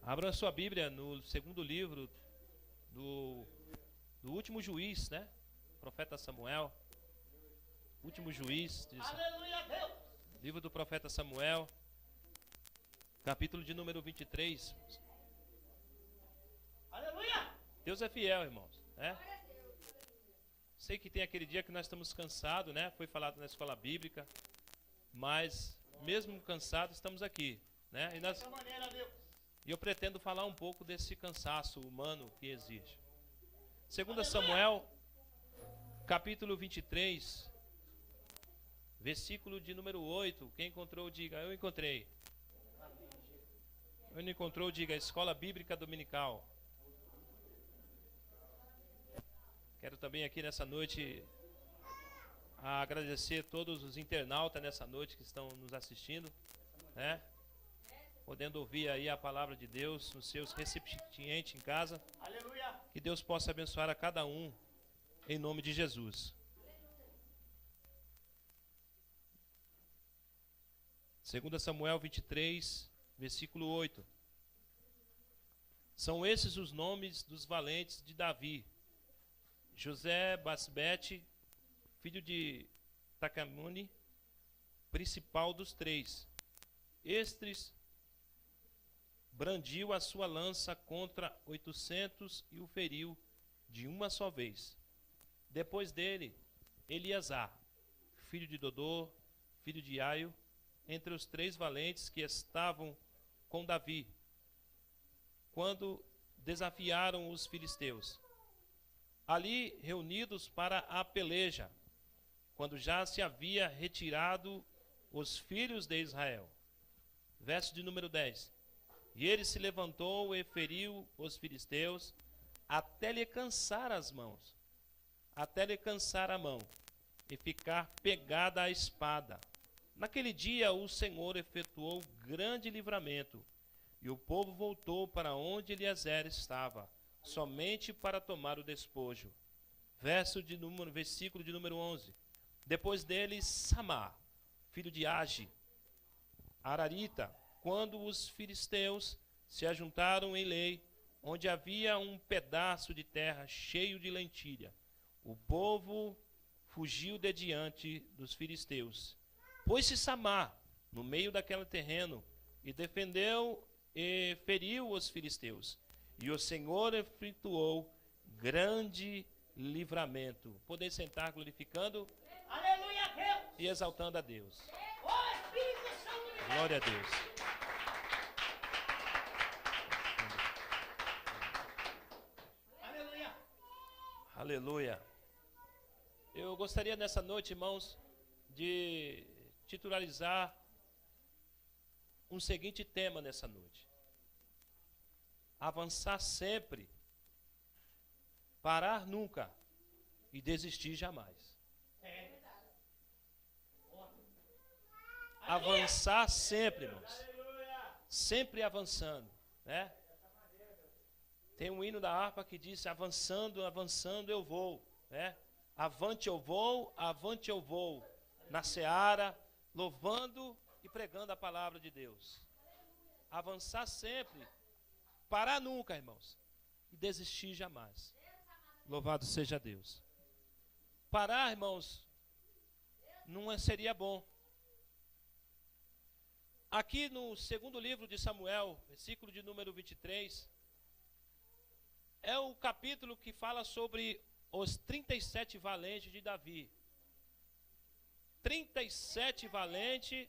Abra a sua Bíblia no segundo livro do último juiz, né? Profeta Samuel. Último juiz. Aleluia, Deus. Livro do profeta Samuel. Capítulo de número 23. Aleluia. Deus é fiel, irmãos. Né? Sei que tem aquele dia que nós estamos cansados, né? Foi falado na escola bíblica. Mas, mesmo cansados, estamos aqui. Né? Dessa maneira, Deus. E eu pretendo falar um pouco desse cansaço humano que existe. 2 Samuel, capítulo 23, versículo de número 8. Quem encontrou, diga, eu encontrei. Eu não encontrou, diga, Escola Bíblica Dominical. Quero também aqui nessa noite agradecer a todos os internautas nessa noite que estão nos assistindo, né? Podendo ouvir aí a palavra de Deus nos seus recipientes em casa. Aleluia. Que Deus possa abençoar a cada um, em nome de Jesus. 2 Samuel 23, versículo 8. São esses os nomes dos valentes de Davi. José Basbete, filho de Tacamune, principal dos três. Estes brandiu a sua lança contra 800 e o feriu de uma só vez. Depois dele, Eleazar, filho de Dodô, filho de Aio, entre os três valentes que estavam com Davi, quando desafiaram os filisteus. Ali reunidos para a peleja, quando já se havia retirado os filhos de Israel. Verso de número 10. E ele se levantou e feriu os filisteus até lhe cansar as mãos, até lhe cansar a mão e ficar pegada à espada. Naquele dia o Senhor efetuou grande livramento e o povo voltou para onde Eliezer estava, somente para tomar o despojo. Versículo de número 11. Depois dele, Samar, filho de Age, Ararita, quando os filisteus se ajuntaram em Lei, onde havia um pedaço de terra cheio de lentilha, o povo fugiu de diante dos filisteus. Pôs-se Samar no meio daquele terreno e defendeu e feriu os filisteus. E o Senhor efetuou grande livramento. Podem sentar glorificando. Aleluia, Deus. E exaltando a Deus. Ó Espírito Santo de Deus. Glória a Deus. Aleluia. Aleluia. Eu gostaria nessa noite, irmãos, de titularizar um seguinte tema nessa noite. Avançar sempre, parar nunca e desistir jamais. Avançar sempre, irmãos. Sempre avançando, né? Tem um hino da harpa que diz: avançando, avançando eu vou, né? Avante eu vou, na seara, louvando e pregando a palavra de Deus. Avançar sempre, parar nunca, irmãos, e desistir jamais. Louvado seja Deus. Parar, irmãos, não seria bom. Aqui no segundo livro de Samuel, versículo de número 23, é o capítulo que fala sobre os 37 valentes de Davi. 37 valentes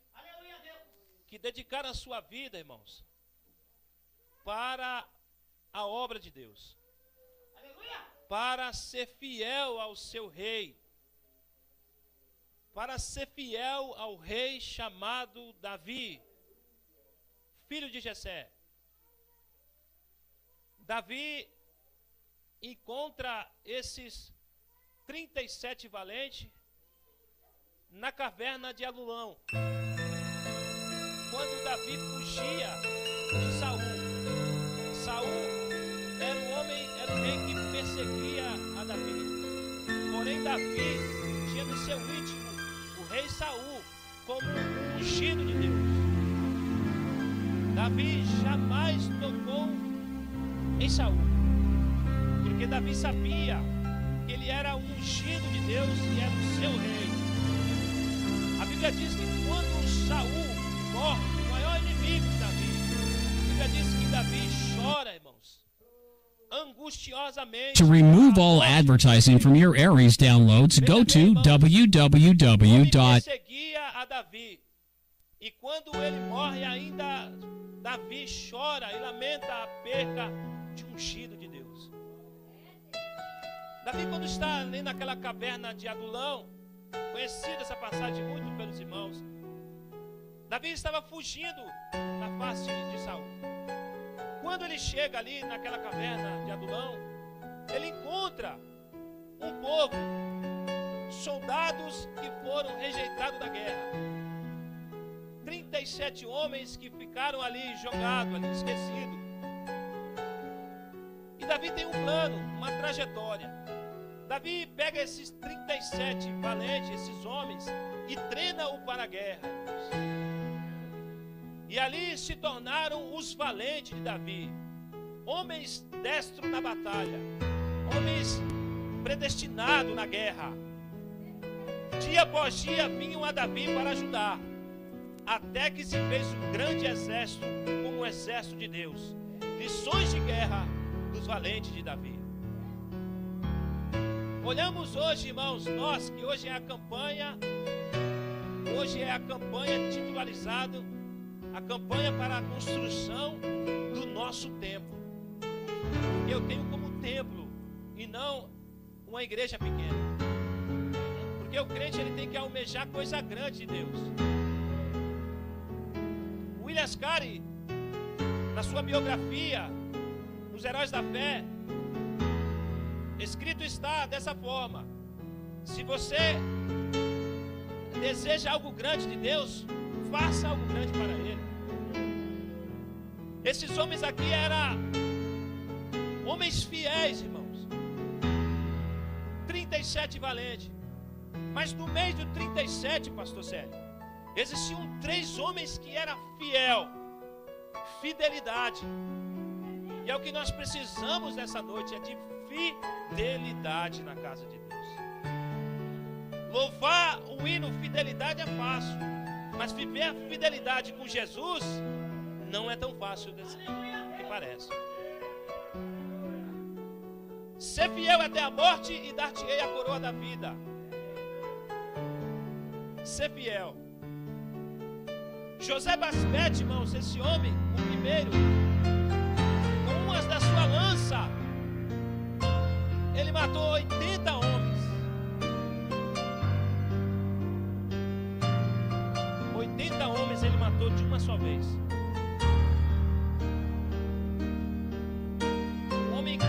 que dedicaram a sua vida, irmãos, para a obra de Deus. Para ser fiel ao seu rei. Para ser fiel ao rei chamado Davi, filho de Jessé. Davi encontra esses 37 valentes na caverna de Adulão, quando Davi fugia de Saul. Saul era o rei que perseguia a Davi. Porém, Davi tinha no seu íntimo o rei Saul como um ungido de Deus. Davi jamais tocou em Saul. Porque Davi sabia que ele era um ungido de Deus e era o seu rei. A Bíblia diz que quando Saul morre, o maior inimigo de Davi, a Bíblia diz que Davi chora, irmãos, angustiosamente. To remove all advertising from your Aries downloads, go to www. Perseguia a Davi. E quando ele morre, ainda Davi chora e lamenta a perca de um ungido de Deus. Davi, quando está ali naquela caverna de Adulão, conhecida essa passagem muito pelos irmãos, Davi estava fugindo da face de Saul. Quando ele chega ali naquela caverna de Adulão, ele encontra um povo, soldados que foram rejeitados da guerra. 37 homens que ficaram ali jogados, ali esquecidos. E Davi tem um plano, uma trajetória. Davi pega esses 37 valentes, esses homens, e treina-o para a guerra. E ali se tornaram os valentes de Davi, homens destros na batalha, homens predestinados na guerra. Dia após dia vinham a Davi para ajudar, até que se fez um grande exército como o exército de Deus. Lições de guerra dos valentes de Davi. Olhamos hoje, irmãos, nós que hoje é a campanha titularizada, a campanha para a construção do nosso templo. Eu tenho como templo e não uma igreja pequena. Porque o crente ele tem que almejar coisa grande de Deus. William Carey, na sua biografia, Os Heróis da Fé, escrito está dessa forma: se você deseja algo grande de Deus, faça algo grande para Ele. Esses homens aqui eram homens fiéis, irmãos. 37 valentes. Mas no meio do 37, pastor Célio, existiam 3 homens que eram fiel. Fidelidade. E é o que nós precisamos nessa noite, é de fidelidade na casa de Deus. Louvar o hino fidelidade é fácil, mas viver a fidelidade com Jesus não é tão fácil que parece. Ser fiel até a morte e dar-te-ei a coroa da vida. Ser fiel. José Basbete, irmãos, esse homem, o primeiro, com umas da sua lança, ele matou 80 homens. 80 homens ele matou de uma só vez. Um homem que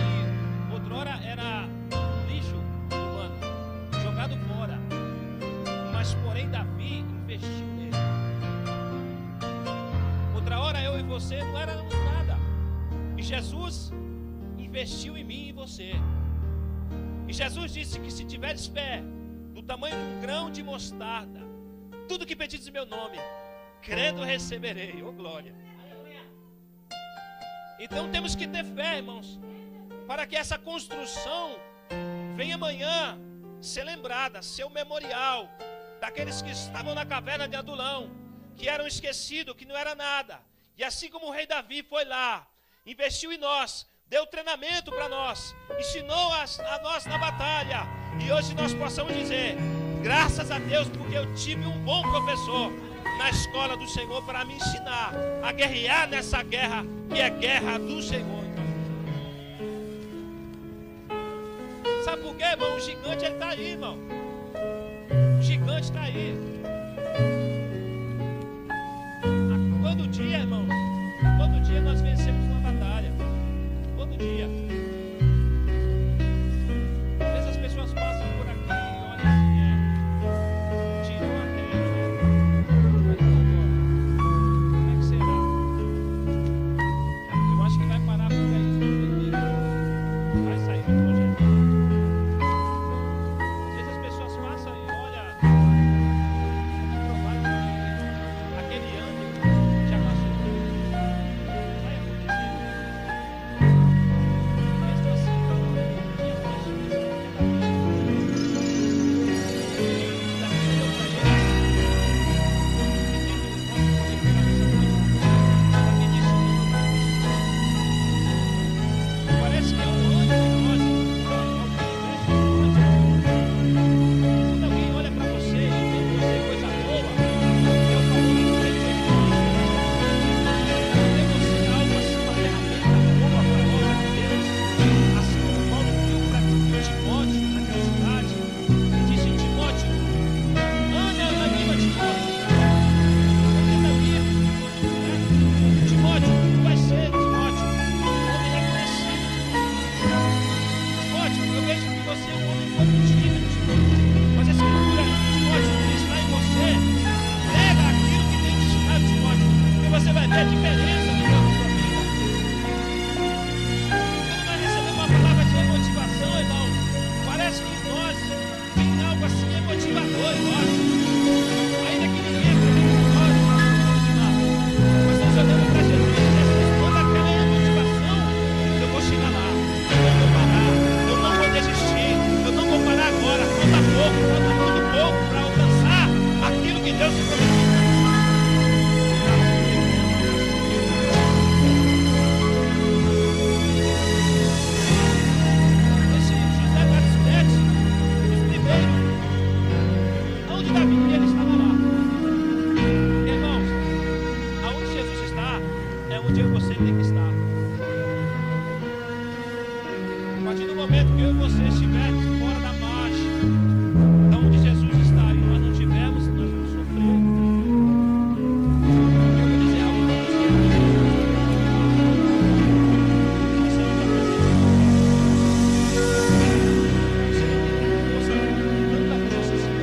outrora era um lixo humano, jogado fora. Mas porém Davi investiu nele. Outra hora eu e você não éramos nada. E Jesus investiu em mim e em você. E Jesus disse que se tiveres fé do tamanho de um grão de mostarda, tudo que pedires em meu nome, crendo receberei. Oh glória. Então temos que ter fé, irmãos, para que essa construção venha amanhã ser lembrada, ser um memorial daqueles que estavam na caverna de Adulão, que eram esquecidos, que não era nada. E assim como o rei Davi foi lá, investiu em nós, deu treinamento para nós, ensinou a nós na batalha, e hoje nós possamos dizer: graças a Deus, porque eu tive um bom professor na escola do Senhor para me ensinar a guerrear nessa guerra, que é guerra do Senhor. Sabe por quê, irmão? O gigante ele está aí, irmão. O gigante está aí. Todo dia, irmão, todo dia nós vencemos uma batalha. Todo dia. Às vezes as pessoas passam por aqui e olham assim, tiram a terra. Mas como é que será? Eu acho que vai parar por aí. Vai sair do projeto. Às vezes as pessoas passam e olham. Provavelmente aquele ano já passou. Vai acontecer. eu e você estivermos fora da marcha, da onde Jesus está, e nós não tivermos, nós vamos sofrer. Eu vou dizer algo para você. Você não vai fazer isso. Você não tem força, tanta força assim.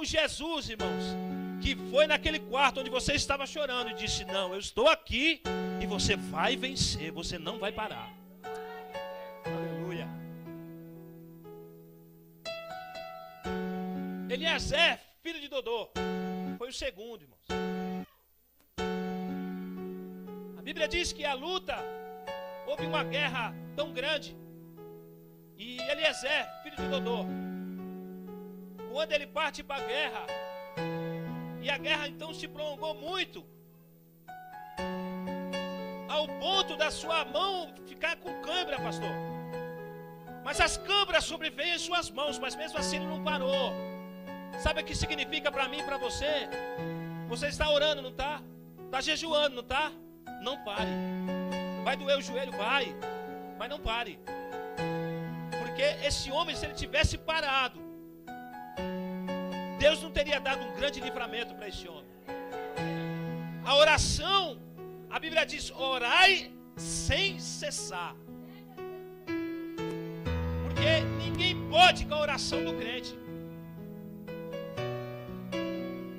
Jesus, irmãos, que foi naquele quarto onde você estava chorando e disse: não, eu estou aqui e você vai vencer, você não vai parar. Aleluia. Eliezer, filho de Dodô, foi o segundo, irmãos. A Bíblia diz que a luta, houve uma guerra tão grande, e Eliezer, filho de Dodô, quando ele parte para a guerra, e a guerra então se prolongou muito, ao ponto da sua mão ficar com cãibra, pastor. Mas as câimbras sobrevêm em suas mãos, mas mesmo assim ele não parou. Sabe o que significa para mim e para você? Você está orando, não está? Está jejuando, não está? Não pare. Vai doer o joelho? Vai. Mas não pare. Porque esse homem, se ele tivesse parado, Deus não teria dado um grande livramento para esse homem. A oração, a Bíblia diz: orai sem cessar. Porque ninguém pode com a oração do crente.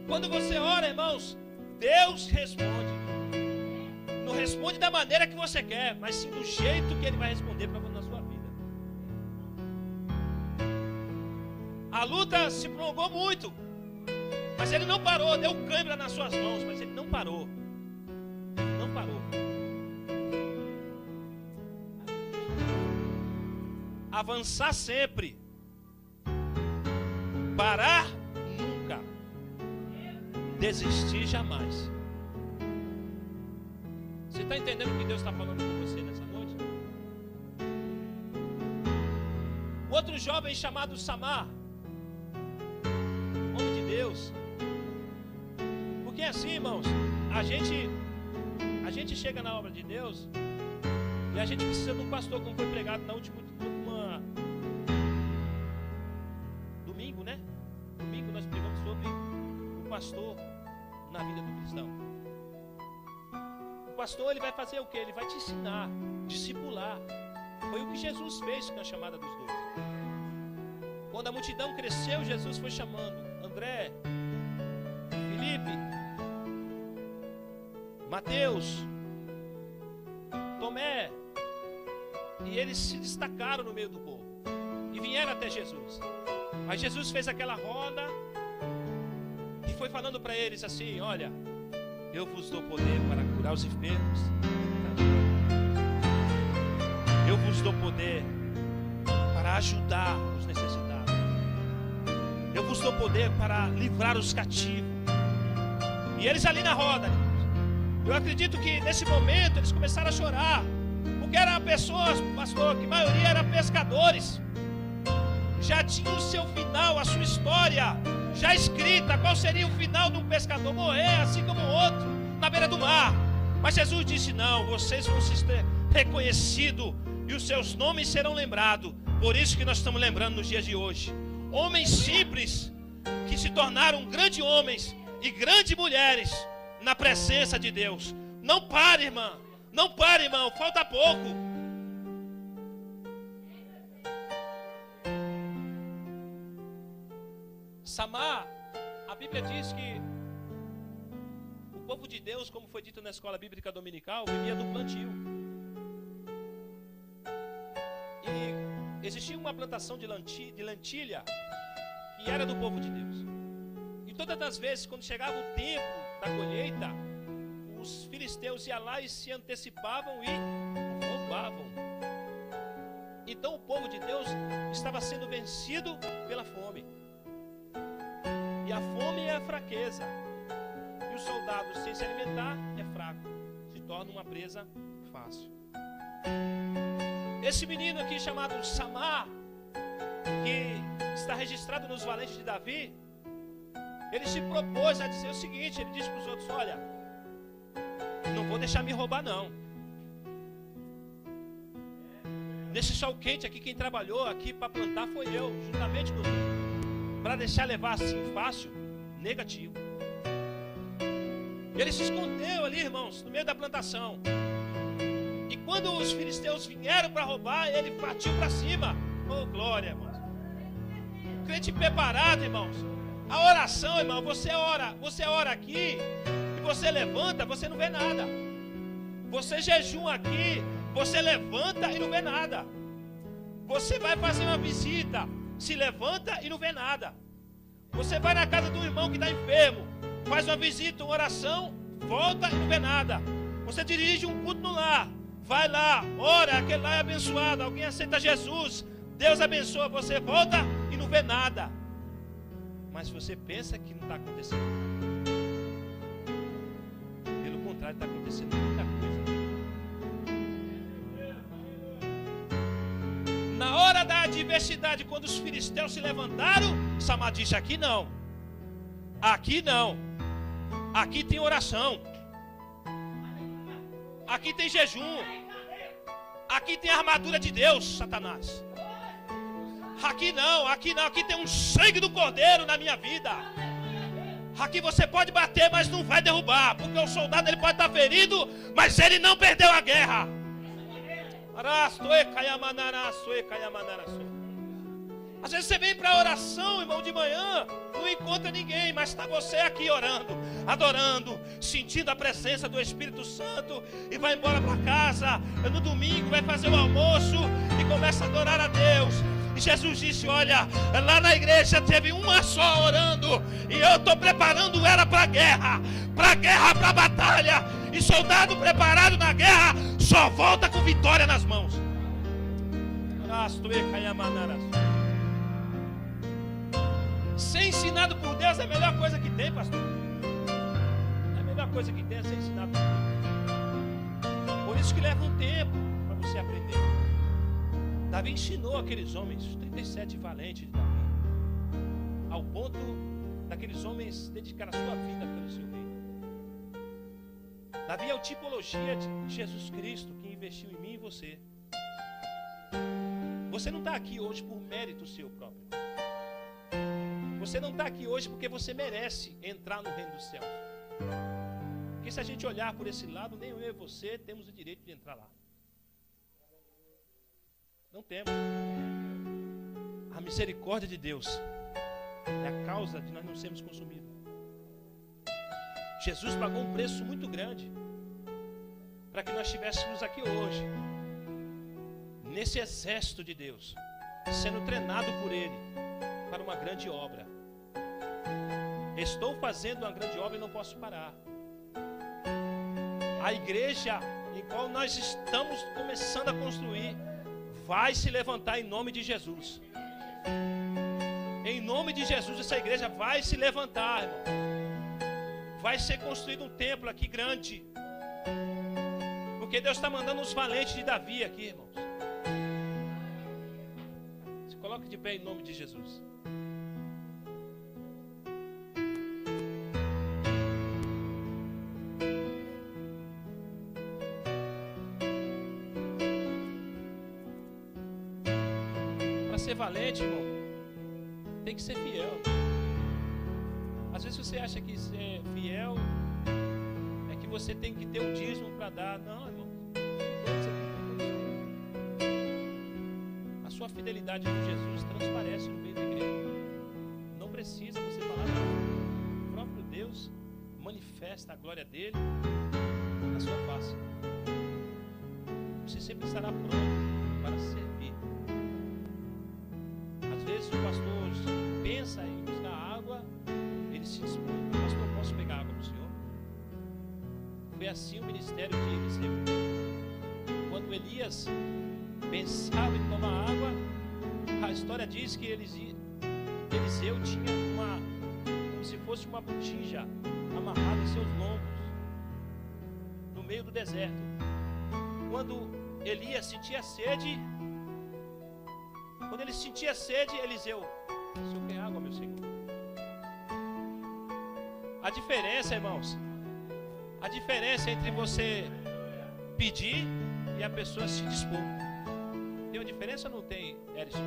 Quando você ora, irmãos, Deus responde. Não responde da maneira que você quer, mas sim do jeito que Ele vai responder na sua vida. A luta se prolongou muito, mas ele não parou. Deu cãibra nas suas mãos, mas ele não parou. Não parou. Avançar sempre. Parar nunca. Desistir jamais. Você está entendendo o que Deus está falando com você nessa noite? Outro jovem chamado Samar, homem de Deus. Porque assim, irmãos, a gente chega na obra de Deus e a gente precisa de um pastor, como foi pregado na última domingo, né? Domingo nós pregamos sobre o pastor na vida do cristão. O pastor, ele vai fazer o quê? Ele vai te ensinar, discipular. Foi o que Jesus fez com a chamada dos 12. Quando a multidão cresceu, Jesus foi chamando André, Felipe, Mateus, Tomé, e eles se destacaram no meio do povo e vieram até Jesus. Aí Jesus fez aquela roda e foi falando para eles assim: olha, eu vos dou poder para curar os enfermos, eu vos dou poder para ajudar os necessitados, eu vos dou poder para livrar os cativos. E eles ali na roda, eu acredito que nesse momento eles começaram a chorar, porque eram pessoas, pastor, que a maioria eram pescadores, já tinha o seu final, a sua história já escrita. Qual seria o final de um pescador? Morrer assim como o outro, na beira do mar. Mas Jesus disse: não, vocês vão ser reconhecidos e os seus nomes serão lembrados Por isso que nós estamos lembrando nos dias de hoje. Homens simples que se tornaram grandes homens e grandes mulheres na presença de Deus. Não pare, irmã. Não pare, irmão. Falta pouco. Samar, a Bíblia diz que o povo de Deus, como foi dito na escola bíblica dominical, vivia do plantio. E existia uma plantação de lentilha que era do povo de Deus. E todas as vezes, quando chegava o tempo da colheita, os filisteus iam lá e se antecipavam e roubavam. Então o povo de Deus estava sendo vencido pela fome. E a fome é a fraqueza. E o soldado, sem se alimentar, é fraco. Se torna uma presa fácil. Esse menino aqui chamado Samar, que está registrado nos valentes de Davi, ele se propôs a dizer o seguinte, ele disse para os outros, olha, não vou deixar me roubar não. Nesse sol quente aqui, quem trabalhou aqui para plantar foi eu, juntamente comigo. Para deixar levar assim fácil, negativo. Ele se escondeu ali, irmãos, no meio da plantação. E quando os filisteus vieram para roubar, ele partiu para cima. Oh, glória, irmãos. Crente preparado, irmãos. A oração, irmão, você ora aqui e você levanta, você não vê nada. Você jejua aqui, você levanta e não vê nada. Você vai fazer uma visita, se levanta e não vê nada. Você vai na casa do irmão que está enfermo, faz uma visita, uma oração, volta e não vê nada. Você dirige um culto no lar, vai lá, ora, aquele lá é abençoado, alguém aceita Jesus, Deus abençoa, você volta e não vê nada. Mas você pensa que não está acontecendo nada. Pelo contrário, está acontecendo muita coisa. Na hora da adversidade, quando os filisteus se levantaram, Samar disse, aqui não. Aqui não. Aqui tem oração. Aqui tem jejum. Aqui tem a armadura de Deus, Satanás. Aqui não, aqui não. Aqui tem um sangue do Cordeiro na minha vida. Aqui você pode bater, mas não vai derrubar. Porque o soldado ele pode estar ferido, mas ele não perdeu a guerra. Às vezes você vem para a oração, irmão, de manhã, não encontra ninguém, mas está você aqui orando, adorando, sentindo a presença do Espírito Santo, e vai embora para casa, no domingo vai fazer o almoço e começa a adorar a Deus. E Jesus disse, olha, lá na igreja teve uma só orando, e eu estou preparando ela para a guerra, para a batalha. E soldado preparado na guerra só volta com vitória nas mãos. Ser ensinado por Deus é a melhor coisa que tem, pastor. É a melhor coisa que tem é ser ensinado por Deus. Por isso que leva um tempo para você aprender. Davi ensinou aqueles homens, os 37 valentes de Davi, ao ponto daqueles homens dedicar a sua vida pelo seu reino. Davi é a tipologia de Jesus Cristo que investiu em mim e você. Você não está aqui hoje por mérito seu próprio. Você não está aqui hoje porque você merece entrar no reino dos céus. Porque se a gente olhar por esse lado, nem eu e você temos o direito de entrar lá. Não temos. A misericórdia de Deus é a causa de nós não sermos consumidos. Jesus pagou um preço muito grande para que nós estivéssemos aqui hoje, nesse exército de Deus, sendo treinado por Ele para uma grande obra. Estou fazendo uma grande obra e não posso parar. A igreja em qual nós estamos começando a construir vai se levantar em nome de Jesus. Em nome de Jesus, essa igreja vai se levantar, irmão. Vai ser construído um templo aqui grande. Porque Deus está mandando os valentes de Davi aqui, irmãos. Se coloque de pé em nome de Jesus. ser valente, irmão, tem que ser fiel. Às vezes você acha que ser fiel é que você tem que ter um dízimo para dar. Não, irmão. A sua fidelidade com Jesus transparece no meio da igreja. Não precisa você falar nada. O próprio Deus manifesta a glória dele na sua face. Você sempre estará pronto para servir. Às vezes o pastor pensa em buscar água, ele se dispõe. Pastor, posso pegar água para o senhor? Foi assim o ministério de Eliseu. Quando Elias pensava em tomar água, a história diz que Eliseu tinha como se fosse uma botija amarrada em seus lombos, no meio do deserto. Quando Elias sentia sede, Eliseu: o senhor quer água, meu senhor? A diferença, irmãos, a diferença entre você pedir e a pessoa se dispor. Tem uma diferença ou não tem, Erison?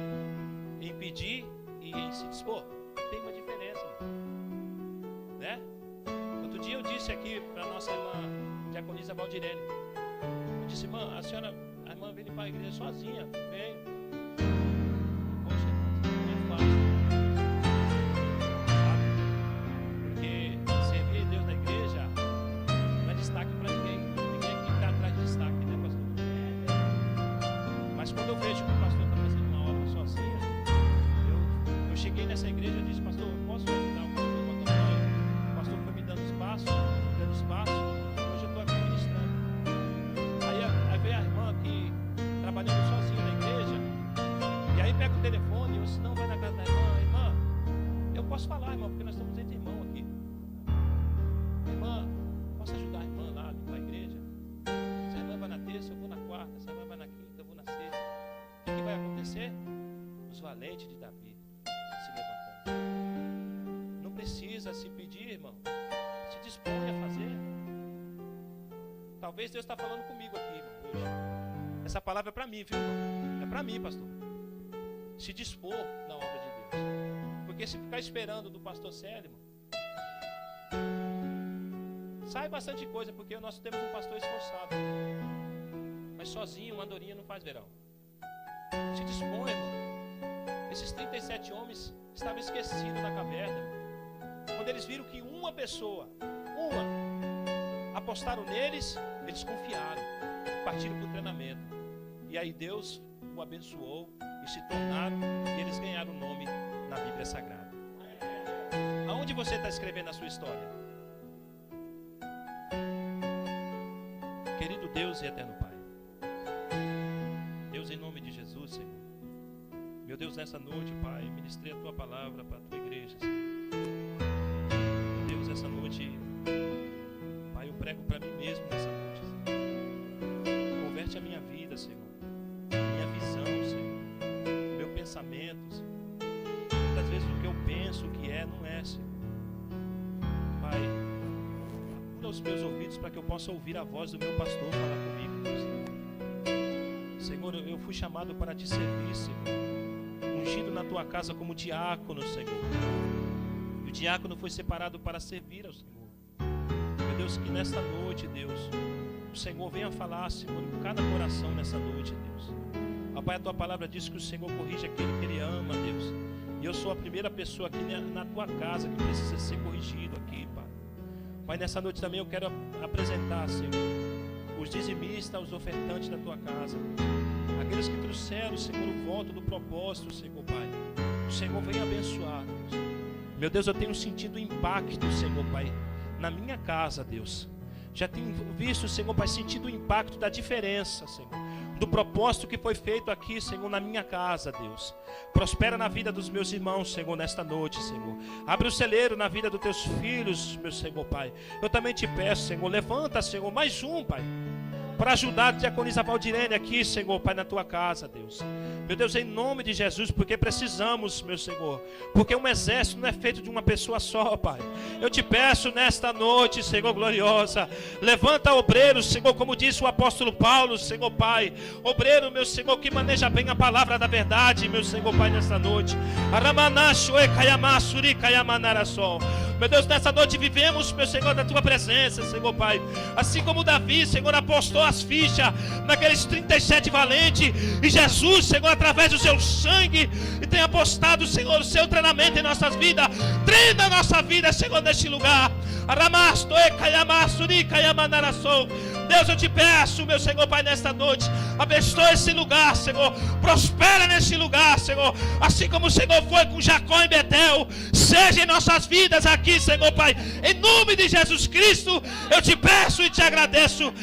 Em pedir e em se dispor? Tem uma diferença, né? Outro dia eu disse aqui para nossa irmã Diaconisa Valdirene, eu disse: irmã, a irmã veio para a igreja sozinha, veio. Poxa, não é fácil, sabe? Porque servir Deus na igreja não é destaque para ninguém. Ninguém aqui está atrás de destaque, né, pastor? Mas quando eu vejo que o pastor está fazendo uma obra sozinha, eu cheguei nessa igreja e disse: pastor, eu posso ajudar o pastor a tomar banho? O pastor foi me dando espaço, hoje eu estou aqui ministrando. Aí veio a irmã aqui trabalhando sozinha na igreja, e aí pega o telefone, ou se não vai na casa da irmã: eu posso falar, irmã, porque nós estamos entre irmão aqui. Irmã, posso ajudar a irmã lá na igreja? Se a irmã vai na terça, eu vou na quarta. Se a irmã vai na quinta, eu vou na sexta. O que vai acontecer? Os valentes de Davi se levantando. Não precisa se pedir, irmão. Se dispõe a fazer. Talvez Deus está falando comigo aqui, irmão, hoje. Essa palavra é para mim, viu, irmão? É para mim, pastor. Se dispor na obra de Deus. Porque se ficar esperando do pastor Célio, irmão, sai bastante coisa, porque nós temos um pastor esforçado. Mas sozinho, uma andorinha não faz verão. Se dispõe, irmão. Esses 37 homens estavam esquecidos na caverna. Quando eles viram que uma pessoa, apostaram neles, eles confiaram, partiram para o treinamento. E aí Deus o abençoou e se tornaram, e eles ganharam o nome na Bíblia Sagrada. Aonde você está escrevendo a sua história? Querido Deus e eterno Pai, Deus, em nome de Jesus, Senhor, meu Deus, nessa noite, Pai, ministrei a Tua palavra para a Tua igreja, Senhor. Deus, essa noite, Pai, eu prego para mim mesmo nessa noite, Senhor. Converte a minha vida, Senhor, minha visão, Senhor, meu pensamento, Senhor. Muitas vezes o que eu penso que é, não é, Senhor. Pai, apura os meus ouvidos para que eu possa ouvir a voz do meu pastor falar comigo, Senhor. Senhor, eu fui chamado para te servir, Senhor. Ungido na tua casa como diácono, Senhor. E o diácono foi separado para servir ao Senhor. Meu Deus, que nesta noite, Deus, o Senhor venha falar, Senhor, em cada coração nessa noite, Deus. Ó Pai, a tua palavra diz que o Senhor corrige aquele que Ele ama, Deus. E eu sou a primeira pessoa aqui na tua casa que precisa ser corrigido aqui, Pai. Pai, nessa noite também eu quero apresentar, Senhor, os dizimistas, os ofertantes da tua casa. Aqueles que trouxeram, Senhor, o voto do propósito, Senhor, Pai. O Senhor vem abençoar, Deus. Meu Deus, eu tenho sentido o impacto, Senhor, Pai, na minha casa, Deus. Já tenho visto, Senhor, Pai, sentido o impacto da diferença, Senhor, do propósito que foi feito aqui, Senhor, na minha casa, Deus. Prospera na vida dos meus irmãos, Senhor, nesta noite, Senhor. Abre o celeiro na vida dos teus filhos, meu Senhor, Pai. Eu também te peço, Senhor, levanta, Senhor, mais um, Pai. para ajudar a diaconisa Valdirene aqui, Senhor, Pai, na tua casa, Deus. Meu Deus, em nome de Jesus, porque precisamos, meu Senhor, porque um exército não é feito de uma pessoa só, Pai. Eu te peço nesta noite, Senhor gloriosa, levanta obreiros, Senhor, como disse o apóstolo Paulo, Senhor Pai, obreiro, meu Senhor, que maneja bem a palavra da verdade, meu Senhor Pai, nesta noite. Meu Deus, nessa noite vivemos, meu Senhor, da tua presença, Senhor Pai. Assim como Davi, Senhor, apostou as fichas naqueles 37 valentes, e Jesus, Senhor, através do seu sangue, e tem apostado, Senhor, o seu treinamento em nossas vidas. Treina a nossa vida, Senhor, neste lugar. Deus, eu te peço, meu Senhor Pai, nesta noite, abençoa esse lugar, Senhor, prospera nesse lugar, Senhor, assim como o Senhor foi com Jacó em Betel, seja em nossas vidas aqui, Senhor Pai, em nome de Jesus Cristo, eu te peço e te agradeço.